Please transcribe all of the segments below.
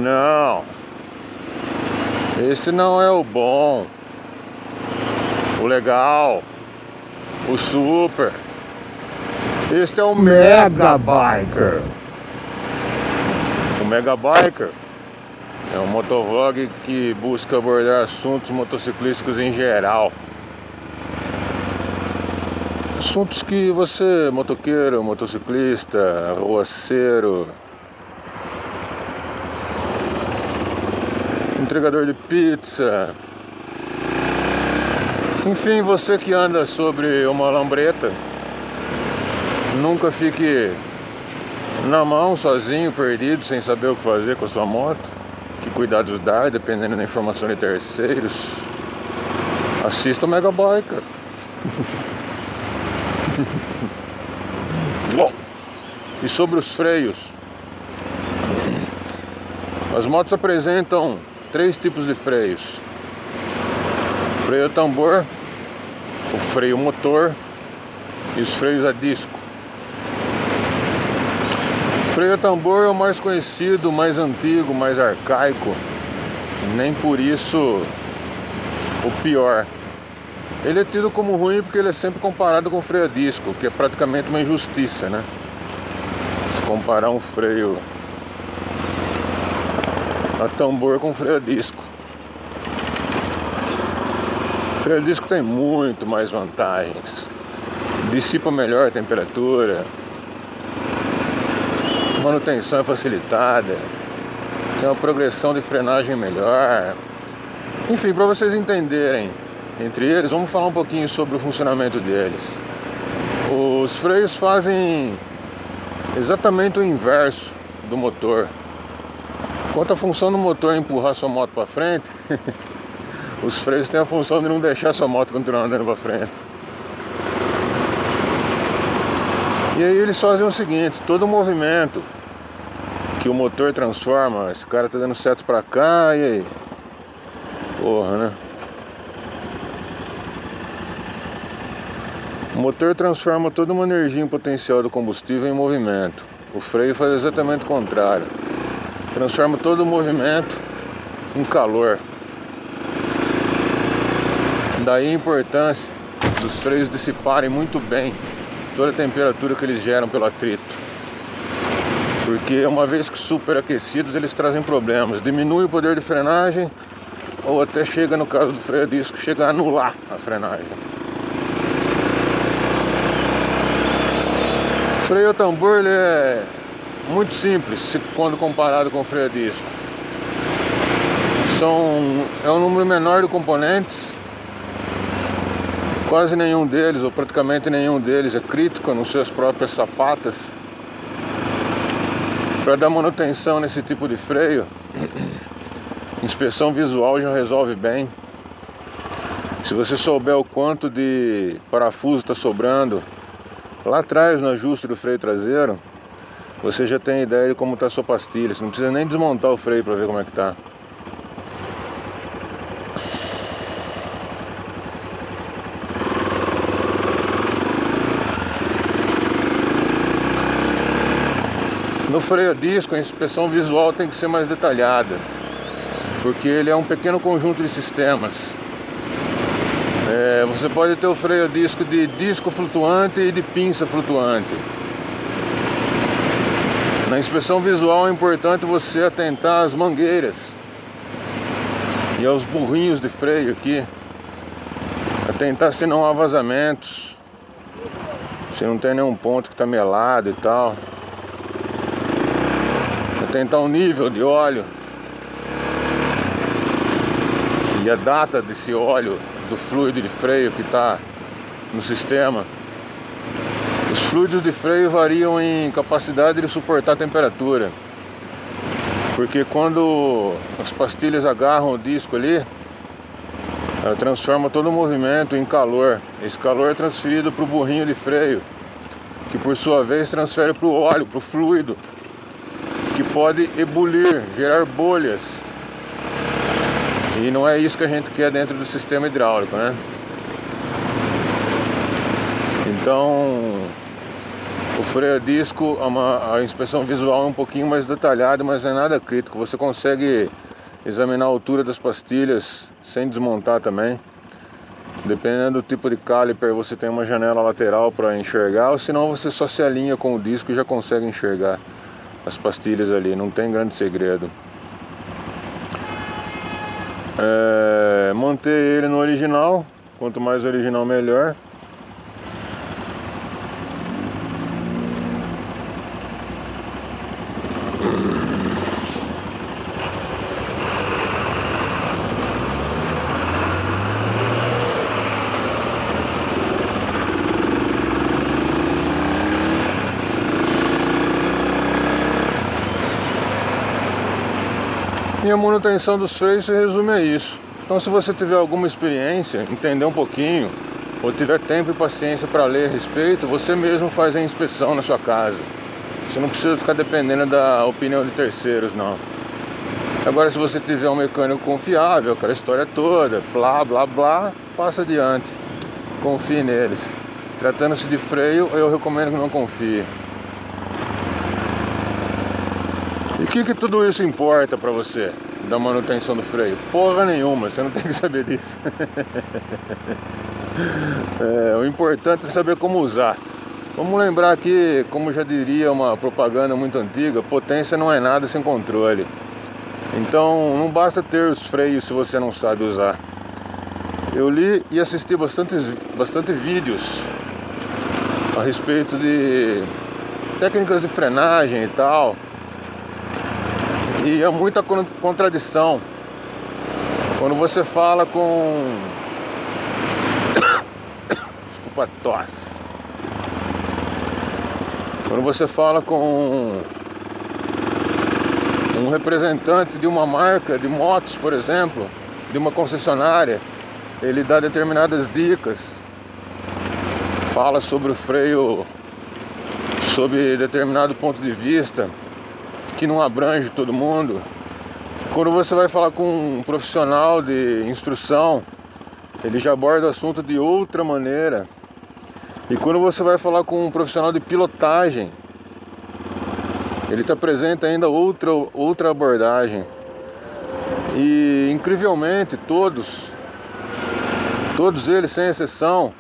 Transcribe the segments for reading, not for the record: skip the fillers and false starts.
Não, esse não é o bom, o legal, o super. Este é o Mega Biker. O Mega Biker é um motovlog que busca abordar assuntos motociclísticos em geral. Assuntos que você, motoqueiro, motociclista, arruaceiro, entregador de pizza, enfim, você que anda sobre uma lambreta, nunca fique na mão, sozinho, perdido, sem saber o que fazer com a sua moto. Que cuidados dar, dependendo da informação de terceiros. Assista o Mega Biker. Bom, e sobre os freios, as motos apresentam 3 tipos de freios: o freio a tambor, o freio motor e os freios a disco. O freio a tambor é o mais conhecido, mais antigo, mais arcaico, nem por isso o pior. Ele é tido como ruim porque ele é sempre comparado com o freio a disco, que é praticamente uma injustiça, né? Se comparar um freio a tambor com freio a disco. O freio a disco tem muito mais vantagens. Dissipa melhor a temperatura, manutenção é facilitada, tem uma progressão de frenagem melhor. Enfim, para vocês entenderem entre eles, vamos falar um pouquinho sobre o funcionamento deles. Os freios fazem exatamente o inverso do motor. Enquanto a função do motor é empurrar sua moto para frente, os freios têm a função de não deixar sua moto continuar andando para frente. E aí eles fazem o seguinte: todo o movimento que o motor transforma, esse cara tá dando seta pra cá, e aí? Porra, né? O motor transforma toda uma energia em potencial do combustível em movimento. O freio faz exatamente o contrário. Transforma todo o movimento em calor. Daí a importância dos freios dissiparem muito bem toda a temperatura que eles geram pelo atrito, porque uma vez que superaquecidos eles trazem problemas, diminui o poder de frenagem ou até chega, no caso do freio a disco, chega a anular a frenagem. O freio a tambor ele é muito simples quando comparado com o freio a disco. É um número menor de componentes. Quase nenhum deles, ou praticamente nenhum deles, é crítico nas suas próprias sapatas. Para dar manutenção nesse tipo de freio, inspeção visual já resolve bem. Se você souber o quanto de parafuso está sobrando lá atrás no ajuste do freio traseiro, você já tem ideia de como está a sua pastilha. Você não precisa nem desmontar o freio para ver como é que está. No freio a disco, a inspeção visual tem que ser mais detalhada, porque ele é um pequeno conjunto de sistemas. Você pode ter o freio a disco de disco flutuante e de pinça flutuante. Na inspeção visual é importante você atentar às mangueiras e aos burrinhos de freio aqui, atentar se não há vazamentos, se não tem nenhum ponto que está melado e tal. Atentar o nível de óleo e a data desse óleo, do fluido de freio que está no sistema. Os fluidos de freio variam em capacidade de suportar a temperatura, porque quando as pastilhas agarram o disco ali, ela transforma todo o movimento em calor. Esse calor é transferido para o burrinho de freio, que por sua vez transfere para o óleo, para o fluido, que pode ebulir, gerar bolhas. E não é isso que a gente quer dentro do sistema hidráulico, né? Então, O freio a disco, a inspeção visual é um pouquinho mais detalhada, mas não é nada crítico. Você consegue examinar a altura das pastilhas sem desmontar também. Dependendo do tipo de caliper, você tem uma janela lateral para enxergar, ou senão você só se alinha com o disco e já consegue enxergar as pastilhas ali, não tem grande segredo. Manter ele no original, quanto mais original melhor. E a manutenção dos freios se resume a isso. Então, se você tiver alguma experiência, entender um pouquinho, ou tiver tempo e paciência para ler a respeito, você mesmo faz a inspeção na sua casa. Você não precisa ficar dependendo da opinião de terceiros, não. Agora, se você tiver um mecânico confiável, aquela história toda, blá blá blá, passa adiante. Confie neles. Tratando-se de freio, eu recomendo que não confie. E o que tudo isso importa pra você, da manutenção do freio? Porra nenhuma, você não tem que saber disso. O importante é saber como usar. Vamos lembrar que, como já diria uma propaganda muito antiga, potência não é nada sem controle. Então não basta ter os freios se você não sabe usar. Eu li e assisti bastante vídeos a respeito de técnicas de frenagem e tal. E há muita contradição quando você fala com... Desculpa a tosse. Quando você fala com um representante de uma marca de motos, por exemplo, de uma concessionária, ele dá determinadas dicas, fala sobre o freio sob determinado ponto de vista, que não abrange todo mundo. Quando você vai falar com um profissional de instrução, ele já aborda o assunto de outra maneira. E quando você vai falar com um profissional de pilotagem, ele te apresenta ainda outra abordagem. E incrivelmente todos eles, sem exceção,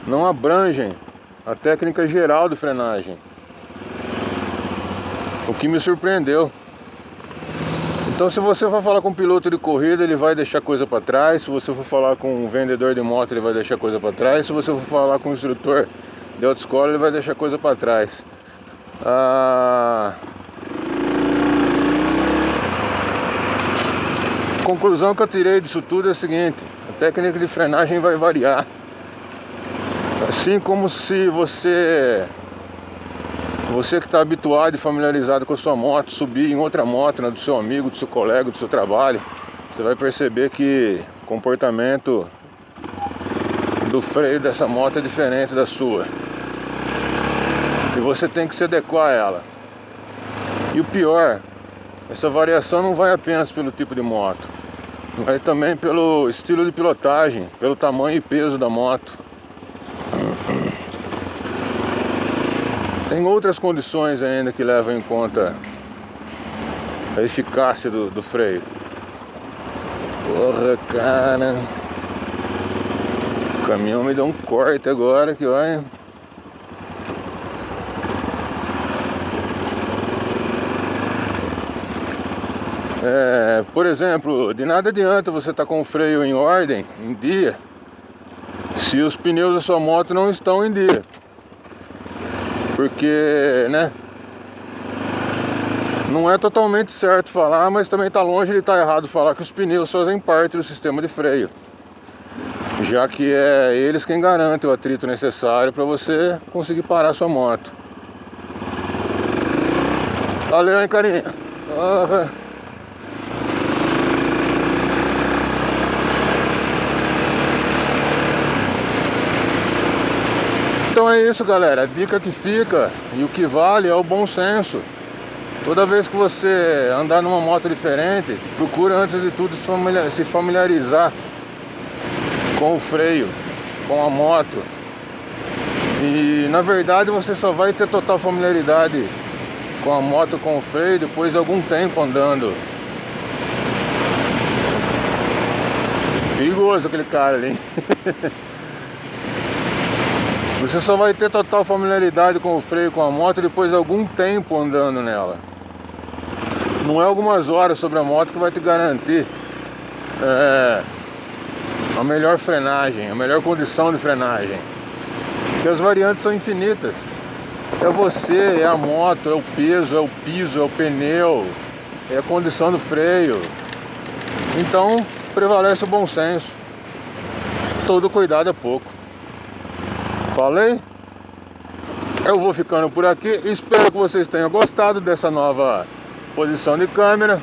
não abrangem a técnica geral de frenagem, o que me surpreendeu. Então, se você for falar com um piloto de corrida, ele vai deixar coisa para trás. Se você for falar com um vendedor de moto, ele vai deixar coisa para trás. Se você for falar com um instrutor de autoescola, ele vai deixar coisa para trás. A conclusão que eu tirei disso tudo é a seguinte: a técnica de frenagem vai variar. Assim como se você que está habituado e familiarizado com a sua moto, subir em outra moto, né, do seu amigo, do seu colega, do seu trabalho, você vai perceber que o comportamento do freio dessa moto é diferente da sua. E você tem que se adequar a ela. E o pior, essa variação não vai apenas pelo tipo de moto, vai também pelo estilo de pilotagem, pelo tamanho e peso da moto. Tem outras condições ainda que levam em conta a eficácia do freio. Porra, cara, o caminhão me deu um corte agora que olha. Por exemplo, de nada adianta você estar com o freio em ordem, em dia, se os pneus da sua moto não estão em dia. Porque, né, não é totalmente certo falar, mas também está longe de estar errado falar que os pneus fazem parte do sistema de freio, já que é eles quem garantem o atrito necessário para você conseguir parar a sua moto. Valeu, hein, carinha? Então é isso, galera, a dica que fica e o que vale é o bom senso. Toda vez que você andar numa moto diferente, procura antes de tudo se familiarizar com o freio, com a moto. E na verdade você só vai ter total familiaridade com a moto, com o freio, depois de algum tempo andando. Perigoso aquele cara ali. Você só vai ter total familiaridade com o freio, com a moto, depois de algum tempo andando nela. Não é algumas horas sobre a moto que vai te garantir a melhor frenagem, a melhor condição de frenagem. Porque as variantes são infinitas. É você, é a moto, é o peso, é o piso, é o pneu, é a condição do freio. Então prevalece o bom senso. Todo cuidado é pouco. Falei? Eu vou ficando por aqui. Espero que vocês tenham gostado dessa nova posição de câmera.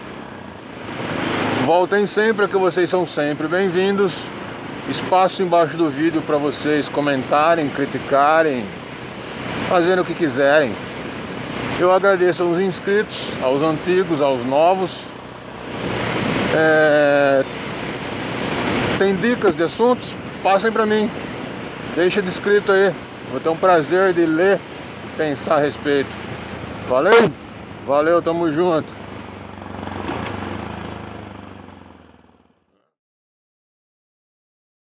Voltem sempre, que vocês são sempre bem-vindos. Espaço embaixo do vídeo para vocês comentarem, criticarem, fazendo o que quiserem. Eu agradeço aos inscritos, aos antigos, aos novos. Tem dicas de assuntos? Passem para mim. Deixa descrito aí. Vou ter um prazer de ler e pensar a respeito. Falei? Valeu, tamo junto.